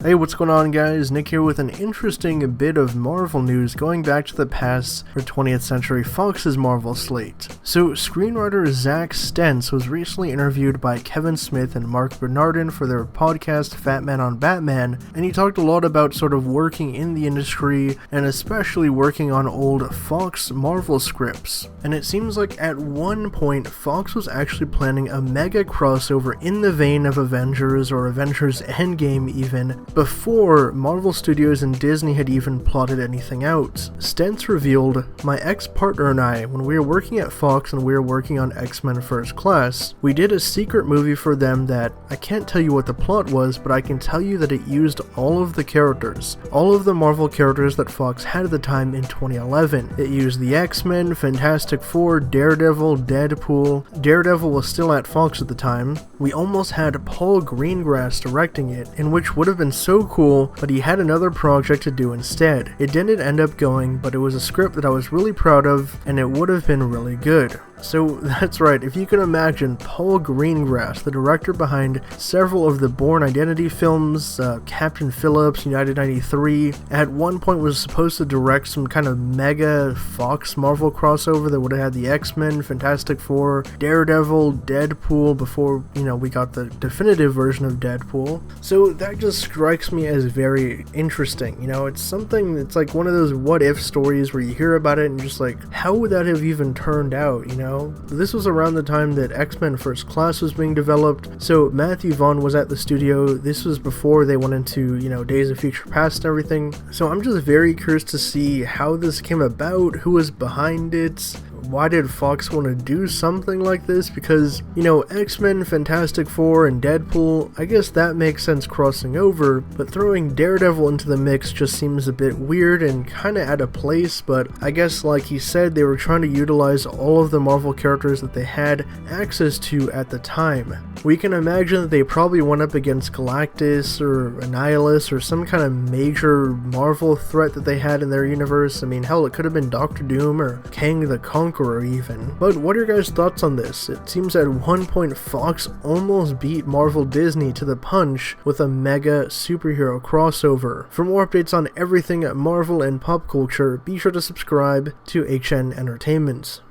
Hey, what's going on guys? Nick here with an interesting bit of Marvel news going back to the past for 20th Century Fox's Marvel slate. So, screenwriter Zack Stentz was recently interviewed by Kevin Smith and Mark Bernardin for their podcast Fatman on Batman, and he talked a lot about sort of working in the industry and especially working on old Fox Marvel scripts. And it seems like at one point Fox was actually planning a mega crossover in the vein of Avengers or Avengers Endgame even, before Marvel Studios and Disney had even plotted anything out. Stentz revealed, "My ex-partner and I, when we were working at Fox and we were working on X-Men First Class, we did a secret movie for them that, I can't tell you what the plot was, but I can tell you that it used all of the characters. All of the Marvel characters that Fox had at the time in 2011. It used the X-Men, Fantastic Four, Daredevil, Deadpool. Daredevil was still at Fox at the time. We almost had Paul Greengrass directing it, in which would have been so cool, but he had another project to do instead. It didn't end up going, but it was a script that I was really proud of, and it would have been really good." So that's right, if you can imagine, Paul Greengrass, the director behind several of the Bourne Identity films, Captain Phillips, United 93, at one point was supposed to direct some kind of mega Fox Marvel crossover that would have had the X-Men, Fantastic Four, Daredevil, Deadpool, before, we got the definitive version of Deadpool. So that just strikes me as very interesting. It's something, it's like one of those what-if stories where you hear about it and you're just like, how would that have even turned out, This was around the time that X-Men First Class was being developed, so Matthew Vaughn was at the studio. This was before they went into, Days of Future Past and everything. So I'm just very curious to see how this came about, who was behind it. Why did Fox want to do something like this? Because, X-Men, Fantastic Four, and Deadpool, I guess that makes sense crossing over, but throwing Daredevil into the mix just seems a bit weird and kinda out of place, but I guess like he said, they were trying to utilize all of the Marvel characters that they had access to at the time. We can imagine that they probably went up against Galactus or Annihilus or some kind of major Marvel threat that they had in their universe. I mean, hell, it could have been Doctor Doom or Kang the Conqueror even. But what are your guys' thoughts on this? It seems at one point Fox almost beat Marvel Disney to the punch with a mega superhero crossover. For more updates on everything Marvel and pop culture, be sure to subscribe to HN Entertainment.